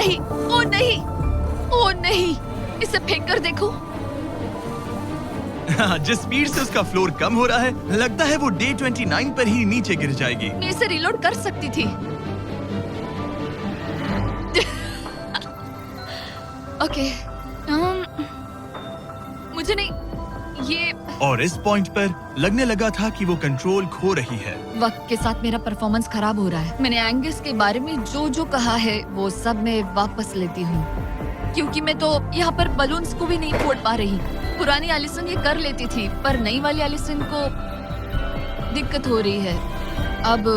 नहीं, ओ नहीं, ओ नहीं, इसे फेंक कर देखो। जिस स्पीड से उसका फ्लोर कम हो रहा है, लगता है वो डे 29 पर ही नीचे गिर जाएगी। मैं इसे रिलोड कर सकती थी। ओके, मुझे नहीं, ये और इस पॉइंट पर लगने लगा था कि वो कंट्रोल खो रही है। वक्त के साथ मेरा परफॉर्मेंस खराब हो रहा है। मैंने एंगस के बारे में जो जो कहा है वो सब मैं वापस लेती हूँ, क्योंकि मैं तो यहाँ पर बलून्स को भी नहीं फोड़ पा रही। पुरानी एलिसन ये कर लेती थी, पर नई वाली एलिसन को दिक्कत हो रही है। अब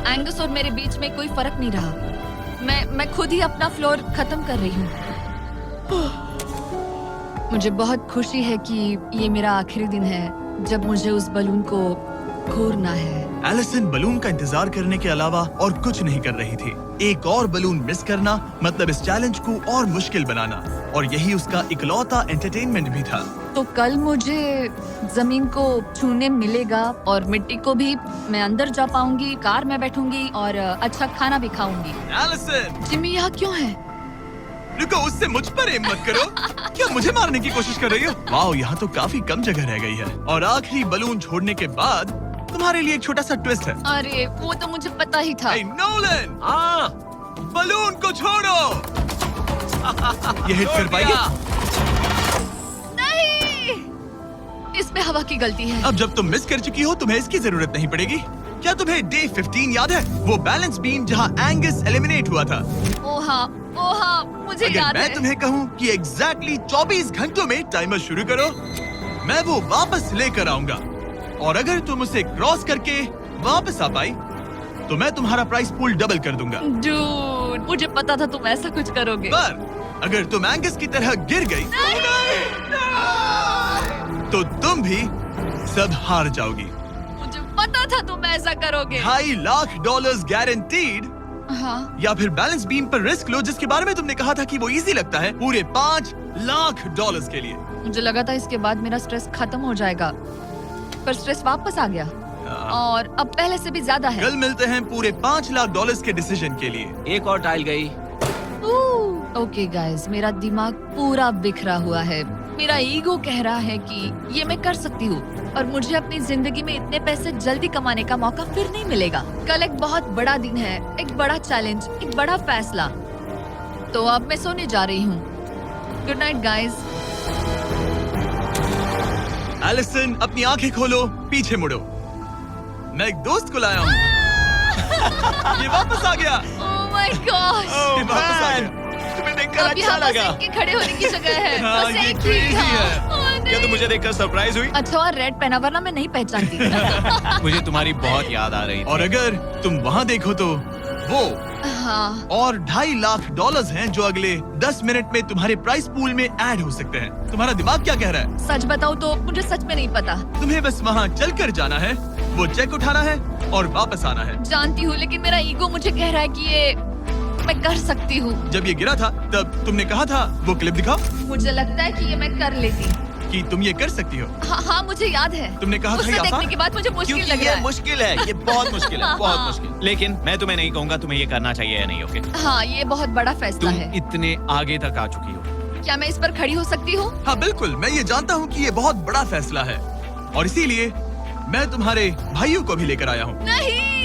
एंगस और मेरे बीच में कोई फर्क नहीं रहा। मैं खुद ही अपना फ्लोर खत्म कर रही हूँ। मुझे बहुत खुशी है कि ये मेरा आखिरी दिन है जब मुझे उस बलून को खोरना है। एलिसन बलून का इंतजार करने के अलावा और कुछ नहीं कर रही थी। एक और बलून मिस करना मतलब इस चैलेंज को और मुश्किल बनाना, और यही उसका इकलौता एंटरटेनमेंट भी था। तो कल मुझे जमीन को छूने मिलेगा और मिट्टी को भी। मैं अंदर जा पाऊंगी, कार में बैठूंगी और अच्छा खाना भी खाऊंगी। एलिसन, जिमी यहाँ क्यों है? रुको, उससे मुझ पर एम मत करो। क्या मुझे मारने की कोशिश कर रही हो? वाओ, यहाँ तो काफी कम जगह रह गई है। और आखिरी बलून छोड़ने के बाद तुम्हारे लिए एक छोटा सा ट्विस्ट है। अरे वो तो मुझे पता ही था। Hey, Nolan! बलून को छोड़ो। ये हिट कर पाएगी? नहीं, इसमें हवा की गलती है। अब जब तुम मिस कर चुकी हो, तुम्हें इसकी जरूरत नहीं पड़ेगी। क्या तुम्हें डे 15 याद है? वो बैलेंस बीम जहाँ एंगस एलिमिनेट हुआ था। ओ हाँ, मुझे अगर याद मैं है। तुम्हें कहूँ कि एग्जैक्टली 24 घंटों में टाइमर शुरू करो, मैं वो वापस लेकर आऊंगा। और अगर तुम उसे क्रॉस करके वापस आ पाई, तो मैं तुम्हारा प्राइस पूल डबल कर दूंगा। डूड, मुझे पता था तुम ऐसा कुछ करोगे। पर अगर तुम एंगस की तरह गिर गई, तो तुम भी सब हार जाओगी। मुझे पता था तुम ऐसा करोगे। $2.5 लाख गारंटीड। हाँ, या फिर बैलेंस बीम पर रिस्क लो, जिसके बारे में तुमने कहा था कि वो इजी लगता है, पूरे $5 लाख के लिए। मुझे लगा था इसके बाद मेरा स्ट्रेस खत्म हो जाएगा, पर स्ट्रेस वापस आ गया और अब पहले से भी ज्यादा है। कल मिलते हैं पूरे $5 लाख के डिसीजन के लिए। एक और टाइल गई। ओके गाइस, मेरा दिमाग पूरा बिखरा हुआ है। मेरा ईगो कह रहा है कि ये मैं कर सकती हूँ और मुझे अपनी जिंदगी में इतने पैसे जल्दी कमाने का मौका फिर नहीं मिलेगा। कल एक बहुत बड़ा दिन है, एक बड़ा चैलेंज, एक बड़ा फैसला। तो अब मैं सोने जा रही हूँ। Good night guys. एलिसन, अपनी आंखें खोलो, पीछे मुड़ो। मैं एक दोस्त को लाया हूँ। ये वापस आ गया। Oh my God. ये वापस आ गया। तुम्हें देखकर अब अच्छा यहाँ बस लगा। इनके खड़े होने की जगह है। हाँ, बस ये एक ही crazy था। है। ओह, नहीं। क्या तुम मुझे देखकर सरप्राइज हुई? अच्छा, और रेड पहना, वरना मैं नहीं पहचानती। मुझे तुम्हारी बहुत याद आ रही थी। और अगर तुम वहाँ देखो तो वो हाँ, और $2.5 लाख हैं जो अगले 10 मिनट में तुम्हारे प्राइस पूल में ऐड हो सकते हैं। तुम्हारा दिमाग क्या कह रहा है? सच बताऊँ तो मुझे सच में नहीं पता। तुम्हें बस वहाँ चल कर जाना है, वो चेक उठाना है और वापस आना है। जानती हूँ, लेकिन मेरा ईगो मुझे कह रहा है कि ये मैं कर सकती हूँ। जब ये गिरा था तब तुमने कहा था, वो क्लिप दिखाओ, मुझे लगता है कि ये मैं कर लेती। कि तुम ये कर सकती हो। हाँ, मुझे याद है। तुमने कहा था उसे ये देखने आसान? के बाद मुझे मुश्किल क्योंकि लग रहा ये है। मुश्किल है, ये बहुत मुश्किल है, बहुत हाँ। मुश्किल। लेकिन मैं तुम्हें नहीं कहूँगा तुम्हें ये करना चाहिए या नहीं। ओके, हाँ, ये बहुत बड़ा फैसला तुम है। इतने आगे तक आ चुकी हो। क्या मैं इस पर खड़ी हो सकती हूँ? हाँ बिल्कुल, मैं ये जानता हूँ कि ये बहुत बड़ा फैसला है और इसीलिए मैं तुम्हारे भाइयों को भी लेकर आया हूँ। नहीं,